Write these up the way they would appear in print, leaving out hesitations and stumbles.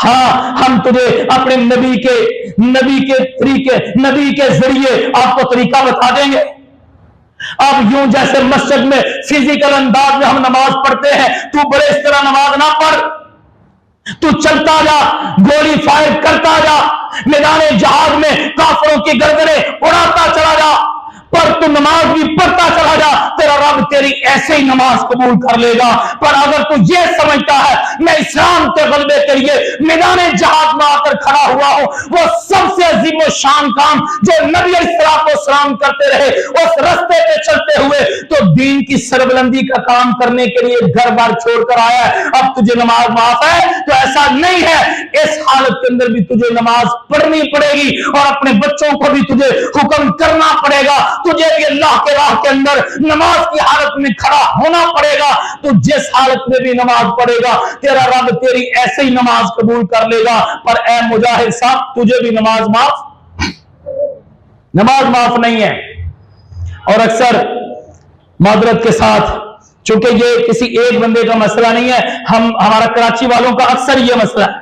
ہاں ہم تجھے اپنے نبی کے ذریعے آپ کو طریقہ بتا دیں گے. اب یوں جیسے مسجد میں فزیکل انداز میں ہم نماز پڑھتے ہیں، تو بڑے اس طرح نماز نہ پڑھ. تو چلتا جا، گولی فائر کرتا جا، میدان جہاد میں کافروں کی گردنیں اڑاتا چلا جا، پر تو نماز بھی پڑھتا چلا جا، تیرا رب تیری ایسے ہی نماز قبول کر لے گا. پر اگر تو یہ سمجھتا ہے میں اسلام کے غلبے کے لیے میدان جہاد میں آ کر کھڑا ہوا ہوں، وہ سب سے عظیم و شان کام جو نبی علیہ السلام کرتے رہے اس رستے پہ چلتے ہوئے تو دین کی سربلندی کا کام کرنے کے لیے گھر بار چھوڑ کر آیا ہے. اب تجھے نماز معاف ہے؟ تو ایسا نہیں ہے. اس حالت کے اندر بھی تجھے نماز پڑھنی پڑے گی اور اپنے بچوں کو بھی تجھے حکم کرنا پڑے گا. تجھے بھی اللہ کے راہ کے اندر نماز کی حالت میں کھڑا ہونا پڑے گا. تو جس حالت میں بھی نماز پڑھے گا تیرا رب تیری ایسے ہی نماز قبول کر لے گا. پر اے مجاہد صاحب، تجھے بھی نماز معاف نہیں ہے. اور اکثر معذرت کے ساتھ، چونکہ یہ کسی ایک بندے کا مسئلہ نہیں ہے، ہمارا کراچی والوں کا اکثر یہ مسئلہ ہے،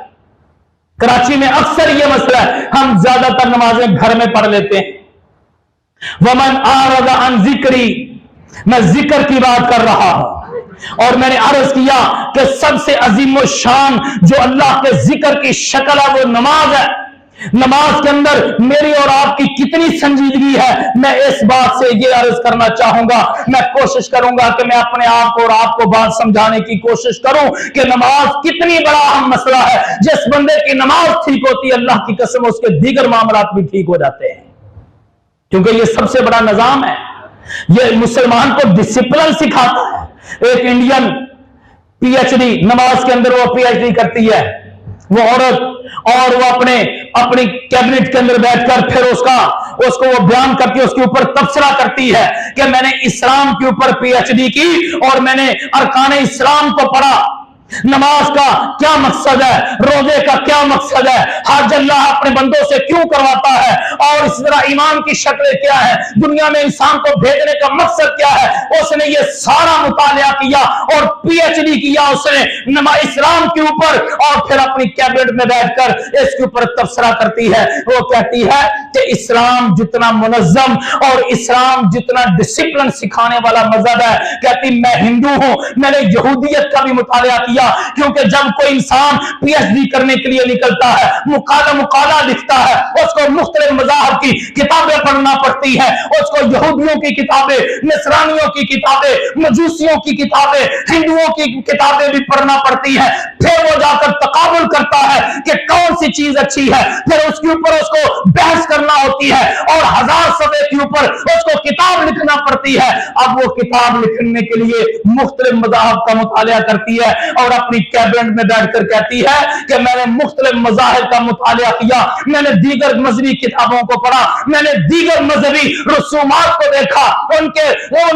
کراچی میں اکثر یہ مسئلہ ہے، ہم زیادہ تر نمازیں گھر میں پڑھ لیتے ہیں. ومن اعرض عن ذکری، میں ذکر کی بات کر رہا ہوں، اور میں نے عرض کیا کہ سب سے عظیم و شان جو اللہ کے ذکر کی شکل ہے وہ نماز ہے. نماز کے اندر میری اور آپ کی کتنی سنجیدگی ہے، میں اس بات سے یہ عرض کرنا چاہوں گا. میں کوشش کروں گا کہ میں اپنے آپ کو اور آپ کو بات سمجھانے کی کوشش کروں کہ نماز کتنی بڑا اہم مسئلہ ہے. جس بندے کی نماز ٹھیک ہوتی ہے اللہ کی قسم اس کے دیگر معاملات بھی ٹھیک ہو جاتے ہیں، کیونکہ یہ سب سے بڑا نظام ہے. یہ مسلمان کو ڈسپلن سکھاتا ہے. ایک انڈین پی ایچ ڈی نماز کے اندر وہ پی ایچ ڈی کرتی ہے وہ عورت، اور وہ اپنی کیبنٹ کے اندر بیٹھ کر پھر اس کو وہ بیان کرتی ہے، اس کے اوپر تبصرہ کرتی ہے کہ میں نے اسلام کے اوپر پی ایچ ڈی کی اور میں نے ارکان اسلام کو پڑھا. نماز کا کیا مقصد ہے، روزے کا کیا مقصد ہے، حج اللہ اپنے بندوں سے کیوں کرواتا ہے، اور اس طرح ایمان کی شکلیں کیا ہے، دنیا میں انسان کو بھیجنے کا مقصد کیا ہے. اس نے یہ سارا مطالعہ کیا اور پی ایچ ڈی کیا اس نے اسلام کے اوپر، اور پھر اپنی کیبنٹ میں بیٹھ کر اس کے اوپر تبصرہ کرتی ہے. وہ کہتی ہے کہ اسلام جتنا منظم اور اسلام جتنا ڈسپلن سکھانے والا مذہب ہے، کہتی میں ہندو ہوں، میں نے یہودیت کا بھی مطالعہ کیا، کیونکہ جب کوئی انسان پی ایچ ڈی کرنے کے لیے نکلتا ہے، مقالہ لکھتا ہے، اس کو مختلف مذاہب کی کتابیں پڑھنا پڑتی ہے، اس کو یہودیوں کی کتابیں، نصرانیوں کی کتابیں، مجوسیوں کی کتابیں، ہندوؤں کی کتابیں بھی پڑھنا پڑتی ہے. پھر وہ جا کر تقابل کرتا ہے کہ کون سی چیز اچھی ہے، پھر اس کے اوپر اس کو بحث کرنا ہوتی ہے اور 1000 صفحے کے اوپر اس کو کتاب لکھنا پڑتی ہے. اب وہ کتاب لکھنے کے لیے مختلف مذاہب کا مطالعہ کرتی ہے اور اپنی کیبنٹ میں بیٹھ کر کہتی ہے کہ میں نے مختلف مذاہب کا مطالعہ کیا، میں نے دیگر مذہبی کتابوں کو پڑھا، میں نے دیگر مذہبی رسومات کو دیکھا، ان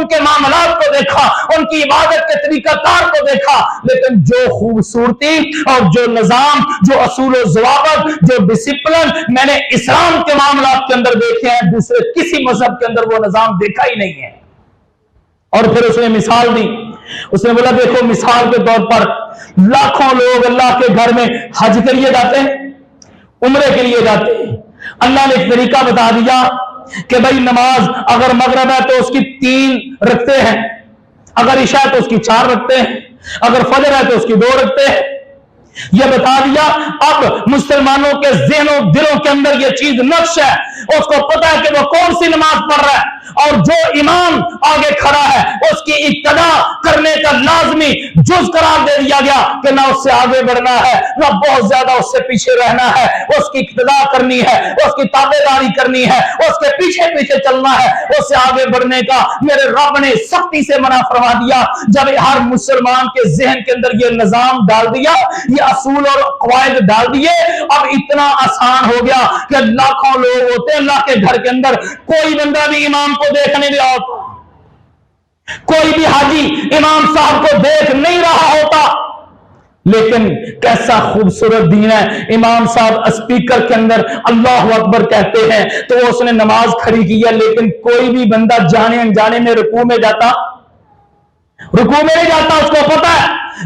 کے معاملات کو دیکھا، ان کی عبادت کے طریقہ کار کو دیکھا، لیکن جو خوبصورتی اور جو نظام، جو اصول و ضوابط، جو ڈسپلن میں نے اسلام کے معاملات کے اندر دیکھے ہیں، دوسرے کسی مذہب کے اندر وہ نظام دیکھا ہی نہیں ہے. اور پھر اس نے مثال دی. اس نے بولا دیکھو مثال کے طور پر لاکھوں لوگ اللہ کے گھر میں حج کے لیے جاتے ہیں، عمرے کے لیے جاتے ہیں. اللہ نے ایک طریقہ بتا دیا کہ بھائی نماز اگر مغرب ہے تو اس کی 3 رکھتے ہیں، اگر عشاء ہے تو اس کی 4 رکھتے ہیں، اگر فجر ہے تو اس کی 2 رکھتے ہیں. یہ بتا دیا. اب مسلمانوں کے ذہنوں دلوں کے اندر یہ چیز نقش ہے، اس کو پتا ہے کہ وہ کون سی نماز پڑھ رہا ہے، اور جو امام آگے کھڑا ہے اس کی ابتدا کرنے کا لازمی جز قرار دے دیا گیا کہ نہ اس سے آگے بڑھنا ہے نہ بہت زیادہ اس سے پیچھے رہنا ہے، اس کی ابتدا کرنی ہے، اس کی تابعداری کرنی ہے، اس کے پیچھے پیچھے چلنا ہے، اس سے آگے بڑھنے کا میرے رب نے سختی سے منع فرما دیا. جب ہر مسلمان کے ذہن کے اندر یہ نظام ڈال دیا، یہ اصول اور قواعد ڈال دیے، اب اتنا آسان ہو گیا کہ لاکھوں لوگ ہوتے ہیں اللہ کے گھر کے اندر، کوئی بندہ بھی امام کو دیکھنے نہیں آتا، کوئی بھی حاجی امام صاحب کو دیکھ نہیں رہا ہوتا، لیکن کیسا خوبصورت دین ہے. امام صاحب اسپیکر کے اندر اللہ اکبر کہتے ہیں تو اس نے نماز کھڑی کی ہے، لیکن کوئی بھی بندہ جانے انجانے میں رکوع میں نہیں جاتا. اس کو پتا ہے